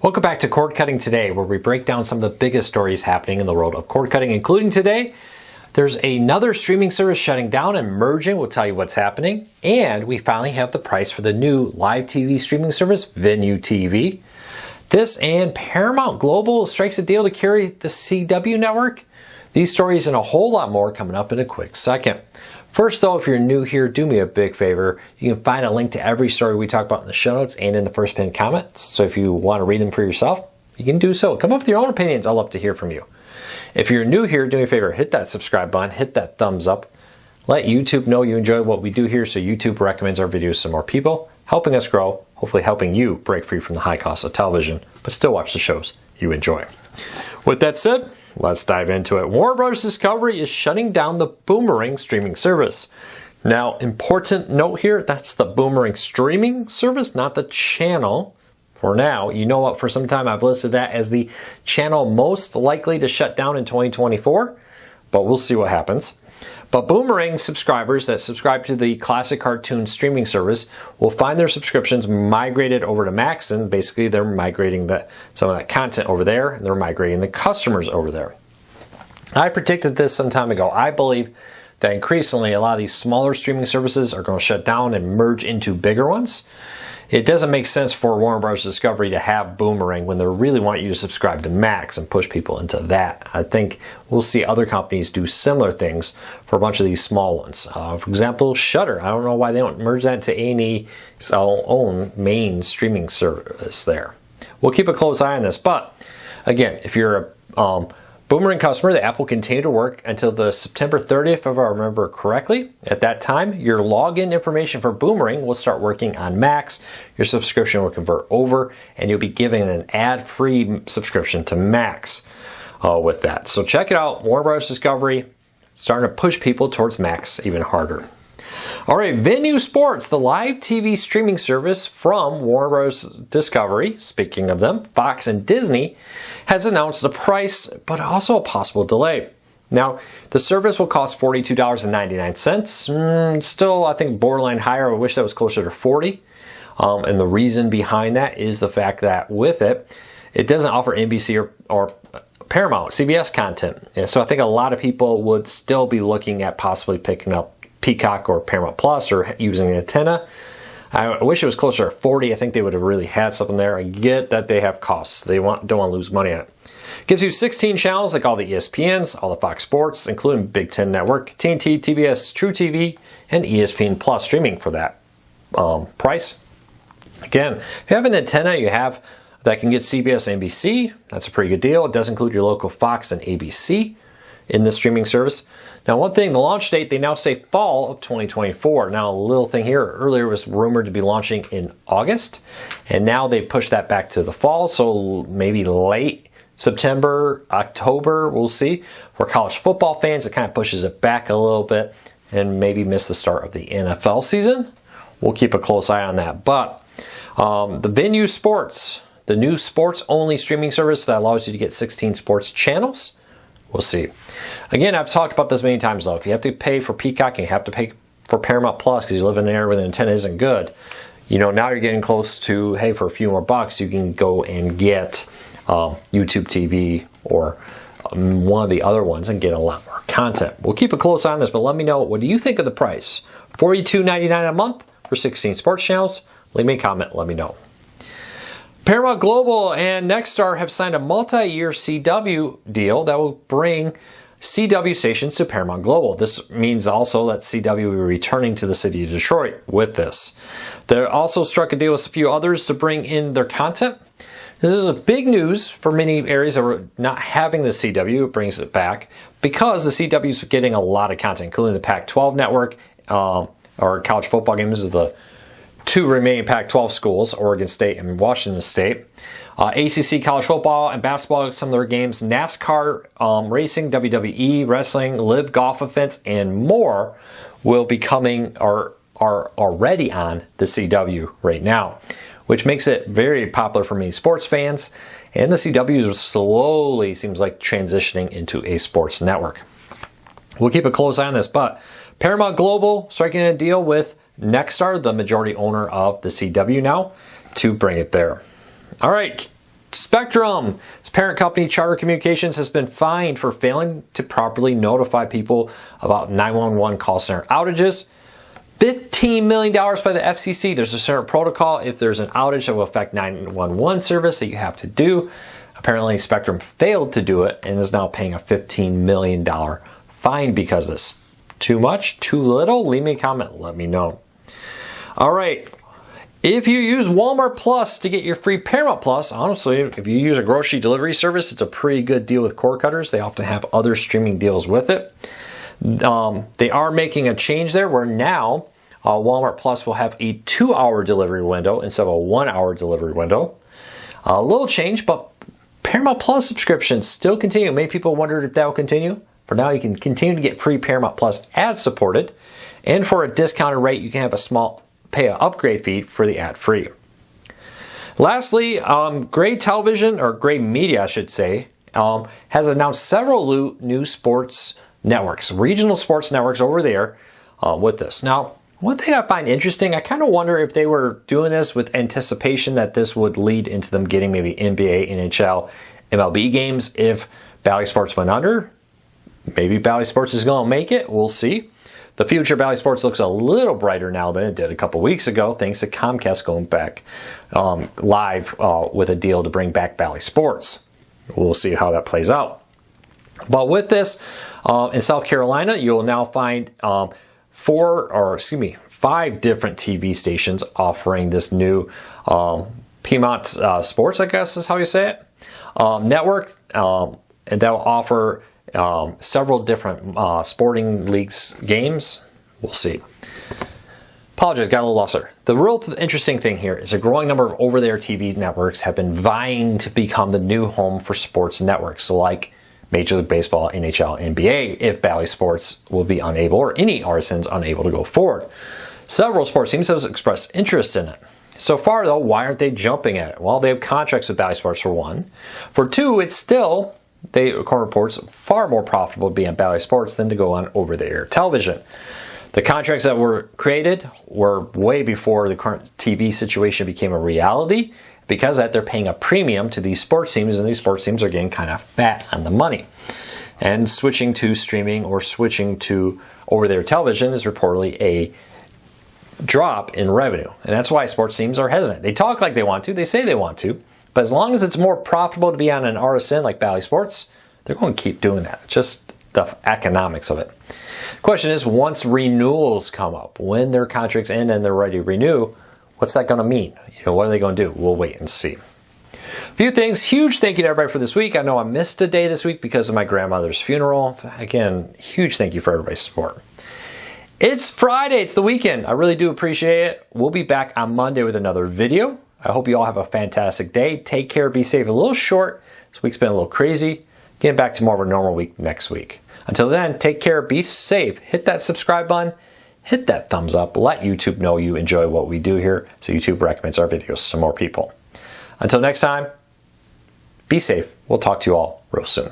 Welcome back to Cord Cutting Today, where we break down some of the biggest stories happening in the world of cord cutting, including today. There's another streaming service shutting down and merging. We'll tell you what's happening. And we finally have the price for the new live TV streaming service, Venu TV. This and Paramount Global strikes a deal to carry the CW network. These stories and a whole lot more coming up in a quick second. First though, if you're new here, do me a big favor. You can find a link to every story we talk about in the show notes and in the first pinned comments. So if you want to read them for yourself, you can do so. Come up with your own opinions. I'd love to hear from you. If you're new here, do me a favor. Hit that subscribe button. Hit that thumbs up. Let YouTube know you enjoy what we do here so YouTube recommends our videos to more people, helping us grow, hopefully helping you break free from the high cost of television, but still watch the shows you enjoy. With that said, let's dive into it. Warner Bros. Discovery is shutting down the Boomerang streaming service. Now, important note here, that's the Boomerang streaming service, not the channel. For now, you know what, for some time I've listed that as the channel most likely to shut down in 2024, but we'll see what happens. But Boomerang subscribers that subscribe to the classic cartoon streaming service will find their subscriptions migrated over to Max, and basically they're migrating some of that content over there, and they're migrating the customers over there. I predicted this some time ago. I believe that increasingly a lot of these smaller streaming services are going to shut down and merge into bigger ones. It doesn't make sense for Warner Bros. Discovery to have Boomerang when they really want you to subscribe to Max and push people into that. I think we'll see other companies do similar things for a bunch of these small ones. For example, Shudder. I don't know why they don't merge that into A&E's own main streaming service there. We'll keep a close eye on this, but again, if you're a Boomerang customer, the app will continue to work until the September 30th, if I remember correctly. At that time, your login information for Boomerang will start working on Max. Your subscription will convert over, and you'll be given an ad-free subscription to Max with that. So check it out. Warner Bros. Discovery starting to push people towards Max even harder. All right, Venu Sports, the live TV streaming service from Warner Bros. Discovery, speaking of them, Fox and Disney, has announced the price, but also a possible delay. Now, the service will cost $42.99. Still, I think, borderline higher. I wish that was closer to $40. And the reason behind that is the fact that with it, it doesn't offer NBC or Paramount, CBS content. And so I think a lot of people would still be looking at possibly picking up Peacock or Paramount Plus or using an antenna. I wish it was closer to 40. I think they would have really had something there. I get that they have costs. They don't want to lose money on it. Gives you 16 channels like all the ESPNs, all the Fox Sports, including Big Ten Network, TNT, TBS, True TV, and ESPN Plus streaming for that price. Again, if you have an antenna you have that can get CBS and NBC, that's a pretty good deal. It does include your local Fox and ABC in the streaming service. Now, one thing, the launch date, they now say fall of 2024. Now, a little thing here, earlier it was rumored to be launching in August, and now they pushed that back to the fall, so maybe late September, October, we'll see. For college football fans, it kind of pushes it back a little bit and maybe miss the start of the NFL season. We'll keep a close eye on that. But the Venu Sports, the new sports-only streaming service that allows you to get 16 sports channels, we'll see. Again, I've talked about this many times though. If you have to pay for Peacock and you have to pay for Paramount Plus because you live in an area where the antenna isn't good, you know, now you're getting close to, hey, for a few more bucks, you can go and get YouTube TV or one of the other ones and get a lot more content. We'll keep a close eye on this, but let me know, what do you think of the price? $42.99 a month for 16 sports channels? Leave me a comment, let me know. Paramount Global and Nexstar have signed a multi-year CW deal that will bring CW stations to Paramount Global. This means also that CW will be returning to the city of Detroit with this. They also struck a deal with a few others to bring in their content. This is a big news for many areas that were not having the CW. It brings it back because the CW is getting a lot of content, including the Pac-12 network, or college football games of the two remaining Pac-12 schools, Oregon State and Washington State. ACC college football and basketball, some of their games, NASCAR, racing, WWE, wrestling, live golf events, and more will be coming or are already on the CW right now, which makes it very popular for many sports fans. And the CW is slowly, seems like, transitioning into a sports network. We'll keep a close eye on this, but Paramount Global striking a deal with Nexstar, the majority owner of the CW now, to bring it there. All right, Spectrum, its parent company Charter Communications, has been fined for failing to properly notify people about 911 call center outages. $15 million by the FCC. There's a certain protocol if there's an outage that will affect 911 service that you have to do. Apparently, Spectrum failed to do it and is now paying a $15 million fine because of this. Too much? Too little? Leave me a comment. Let me know. All right. If you use Walmart Plus to get your free Paramount Plus, honestly, if you use a grocery delivery service, it's a pretty good deal with cord cutters. They often have other streaming deals with it. They are making a change there where now Walmart Plus will have a 2-hour delivery window instead of a 1-hour delivery window. A little change, but Paramount Plus subscriptions still continue. Many people wondered if that will continue. For now, you can continue to get free Paramount Plus ad supported, and for a discounted rate, you can have a small pay an upgrade fee for the ad free. Lastly, Gray Television, or Gray Media, I should say, has announced several new sports networks, regional sports networks over there with this. Now, one thing I find interesting, I kind of wonder if they were doing this with anticipation that this would lead into them getting maybe NBA, NHL, MLB games if Bally Sports went under. Maybe Bally Sports is going to make it. We'll see. The future of Bally Sports looks a little brighter now than it did a couple weeks ago, thanks to Comcast going back live with a deal to bring back Bally Sports. We'll see how that plays out. But with this, in South Carolina, you will now find 5 different TV stations offering this new Paramount Sports, I guess is how you say it, network, and that will offer several different sporting leagues games. We'll see. Apologize, got a little lost there. The real interesting thing here is a growing number of over-there TV networks have been vying to become the new home for sports networks like Major League Baseball, NHL, NBA, if Bally Sports will be unable, or any RSNs unable to go forward. Several sports teams have expressed interest in it. So far, though, why aren't they jumping at it? Well, they have contracts with Bally Sports for one. For two, it's still, according to reports, far more profitable to be on Bally Sports than to go on over-the-air television. The contracts that were created were way before the current TV situation became a reality. Because of that, they're paying a premium to these sports teams, and these sports teams are getting kind of fat on the money. And switching to streaming or switching to over-the-air television is reportedly a drop in revenue. And that's why sports teams are hesitant. They talk like they want to, they say they want to, but as long as it's more profitable to be on an RSN like Bally Sports, they're going to keep doing that. Just the economics of it. Question is, once renewals come up, when their contracts end and they're ready to renew, what's that going to mean? What are they going to do? We'll wait and see. A few things. Huge thank you to everybody for this week. I know I missed a day this week because of my grandmother's funeral. Again, huge thank you for everybody's support. It's Friday. It's the weekend. I really do appreciate it. We'll be back on Monday with another video. I hope you all have a fantastic day. Take care. Be safe. A little short. This week's been a little crazy. Getting back to more of a normal week next week. Until then, take care. Be safe. Hit that subscribe button. Hit that thumbs up. Let YouTube know you enjoy what we do here so YouTube recommends our videos to more people. Until next time, be safe. We'll talk to you all real soon.